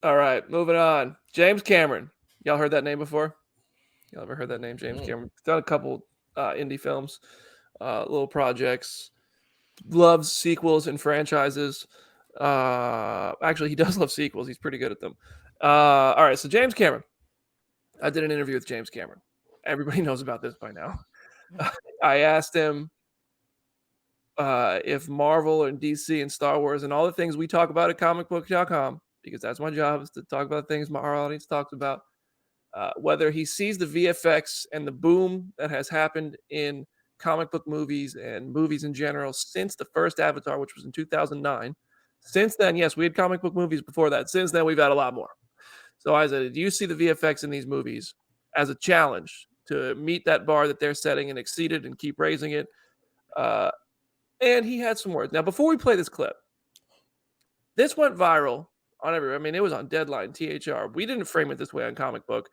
All right, moving on. James Cameron. Y'all heard that name before? Y'all ever heard that name, James Cameron? Done a couple indie films, little projects. Loves sequels and franchises. Actually, he does love sequels. He's pretty good at them. All right, so James Cameron. I did an interview with James Cameron. Everybody knows about this by now. I asked him if Marvel and DC and Star Wars and all the things we talk about at comicbook.com, because that's my job, is to talk about things our audience talks about, whether he sees the VFX and the boom that has happened in comic book movies and movies in general since the first Avatar, which was in 2009. Since then, yes, we had comic book movies before that. Since then, we've had a lot more. So I said, do you see the VFX in these movies as a challenge to meet that bar that they're setting and exceed it and keep raising it? And he had some words. Now, before we play this clip, this went viral on everywhere. I mean, it was on Deadline, THR. We didn't frame it this way on Comic Book.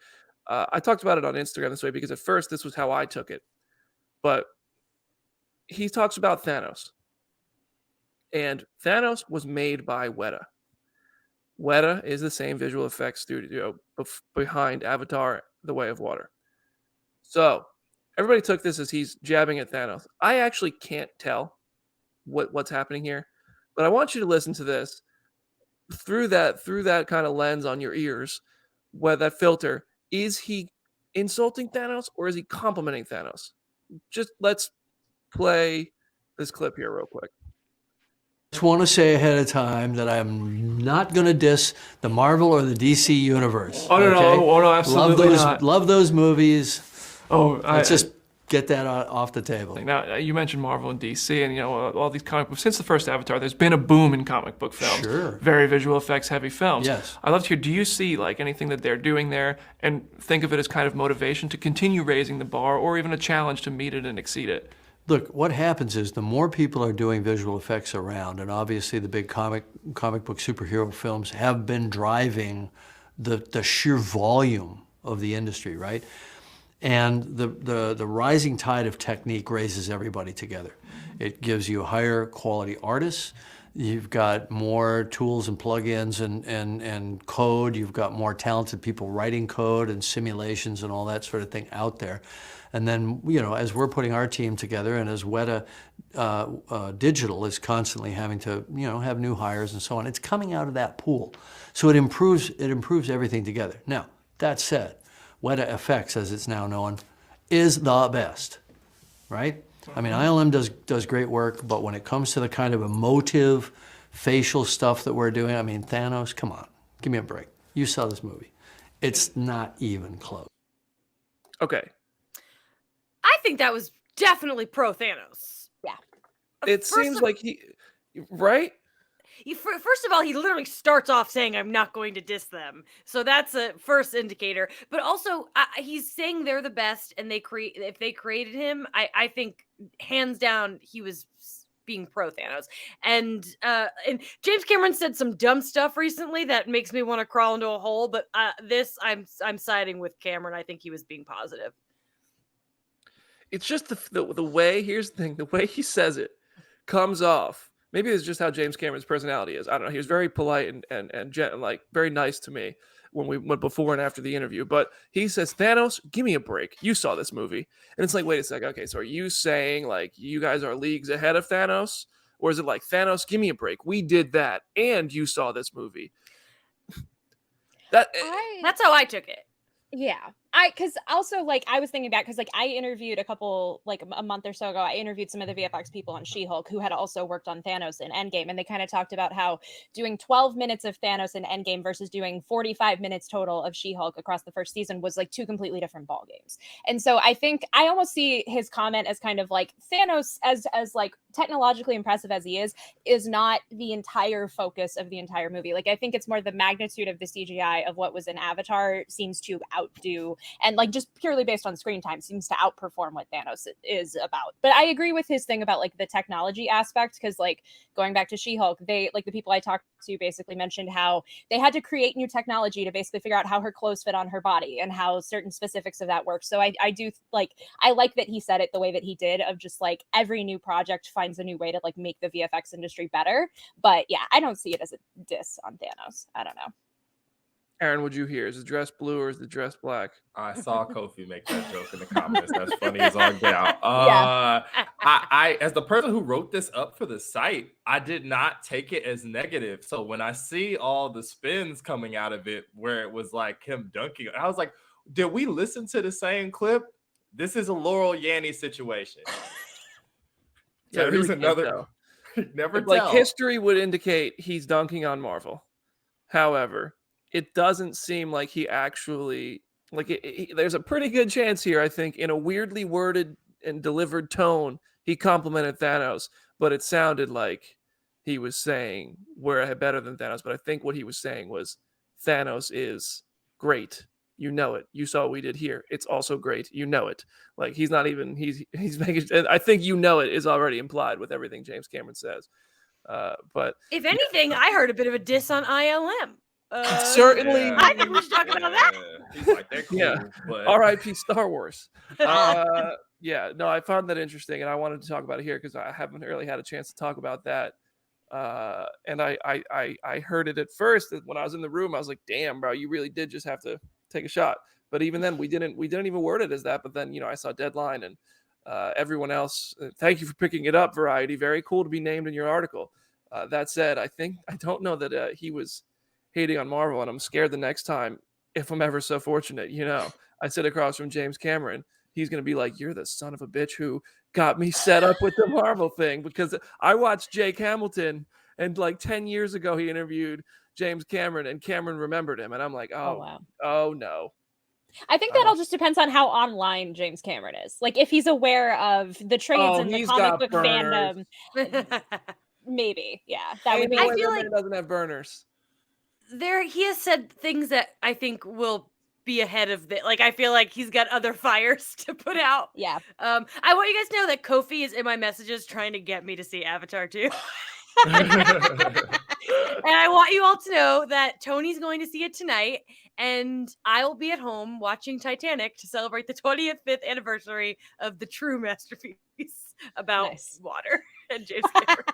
I talked about it on Instagram this way because at first this was how I took it. But he talks about Thanos. And Thanos was made by Weta. Weta is the same visual effects studio behind Avatar, The Way of Water. So everybody took this as he's jabbing at Thanos. I actually can't tell what's happening here, but I want you to listen to this through that kind of lens on your ears, where that filter. Is he insulting Thanos or is he complimenting Thanos? Just let's play this clip here real quick. Just want to say ahead of time that I'm not going to diss the Marvel or the DC universe. Oh, no, absolutely not. Love those movies. Let's just get that off the table. Now, you mentioned Marvel and DC, and all these comic books. Since the first Avatar, there's been a boom in comic book films. Sure. Very visual effects heavy films. Yes. I'd love to hear, do you see like anything that they're doing there and think of it as kind of motivation to continue raising the bar or even a challenge to meet it and exceed it? Look, what happens is the more people are doing visual effects around, and obviously the big comic book superhero films have been driving the sheer volume of the industry, right? And the rising tide of technique raises everybody together. It gives you higher quality artists. You've got more tools and plugins and code. You've got more talented people writing code and simulations and all that sort of thing out there. And then, as we're putting our team together, and as Weta Digital is constantly having to, have new hires and so on, it's coming out of that pool. So it improves everything together. Now, that said, Weta FX, as it's now known, is the best, right? I mean, ILM does great work, but when it comes to the kind of emotive, facial stuff that we're doing, I mean, Thanos, come on, give me a break. You saw this movie. It's not even close. Okay. I think that was definitely pro Thanos. Yeah. It seems like right? First of all, he literally starts off saying, I'm not going to diss them. So that's a first indicator. But also, he's saying they're the best, and if they created him, I think, hands down, he was being pro Thanos. And James Cameron said some dumb stuff recently that makes me want to crawl into a hole. But I'm siding with Cameron. I think he was being positive. It's just the way, here's the thing, the way he says it comes off. Maybe it's just how James Cameron's personality is. I don't know. He was very polite and like very nice to me when we went before and after the interview. But he says, Thanos, give me a break. You saw this movie. And it's like, wait a second. Okay, so are you saying like you guys are leagues ahead of Thanos? Or is it like, Thanos, give me a break. We did that and you saw this movie. That's how I took it. Yeah. Because also, like, I was thinking back, because, like, I interviewed a month or so ago, I interviewed some of the VFX people on She-Hulk who had also worked on Thanos in Endgame, and they kind of talked about how doing 12 minutes of Thanos in Endgame versus doing 45 minutes total of She-Hulk across the first season was, like, two completely different ball games. And so I think I almost see his comment as kind of like Thanos, as like, technologically impressive as he is not the entire focus of the entire movie. Like, I think it's more the magnitude of the CGI of what was in Avatar seems to outdo, and like just purely based on screen time, seems to outperform what Thanos is about. But I agree with his thing about like the technology aspect, because like going back to She-Hulk, they, like, the people I talked to basically mentioned how they had to create new technology to basically figure out how her clothes fit on her body and how certain specifics of that work. So I do like, I like that he said it the way that he did, of just like every new project finds a new way to like make the VFX industry better. But yeah, I don't see it as a diss on Thanos. I don't know. Aaron, what'd you hear? Is the dress blue or is the dress black? I saw Kofi make that joke in the comments. That's funny as all get out. Yeah. I, as the person who wrote this up for the site, I did not take it as negative. So when I see all the spins coming out of it, where it was like him dunking, I was like, did we listen to the same clip? This is a Laurel Yanny situation. Yeah, So I here's really can't another. tell. Never Like tell. history would indicate he's dunking on Marvel. However, it doesn't seem like he actually there's a pretty good chance here, I think, in a weirdly worded and delivered tone, he complimented Thanos, but it sounded like he was saying we're better than Thanos. But I think what he was saying was Thanos is great. You know it. You saw what we did here. It's also great. You know it. Like he's not even he's making. I think you know it is already implied with everything James Cameron says. But If anything, I heard a bit of a diss on ILM. Certainly. I think we should talk about that. He's like, they're cool, Yeah. but R.I.P. Star Wars. Yeah, no, I found that interesting, and I wanted to talk about it here because I haven't really had a chance to talk about that. And I heard it at first when I was in the room. I was like, "Damn, bro, you really did just have to take a shot." But even then, we didn't even word it as that. But then, I saw Deadline and everyone else. Thank you for picking it up, Variety. Very cool to be named in your article. That said, I don't know that he was hating on Marvel, and I'm scared the next time, if I'm ever so fortunate, I sit across from James Cameron, he's going to be like, you're the son of a bitch who got me set up with the Marvel thing, because I watched Jake Hamilton, and like 10 years ago, he interviewed James Cameron, and Cameron remembered him, and I'm like, wow. oh no. I think that all just depends on how online James Cameron is. Like if he's aware of the trades in the he's comic got book burners. fandom, maybe. Yeah, that would be. I feel like it doesn't have burners. he has said things that I think will be ahead of the. Like I feel like he's got other fires to put out. Yeah. I want you guys to know that Kofi is in my messages trying to get me to see Avatar 2. And I want you all to know that Tony's going to see it tonight, and I'll be at home watching Titanic to celebrate the 25th anniversary of the true masterpiece about water and James Cameron.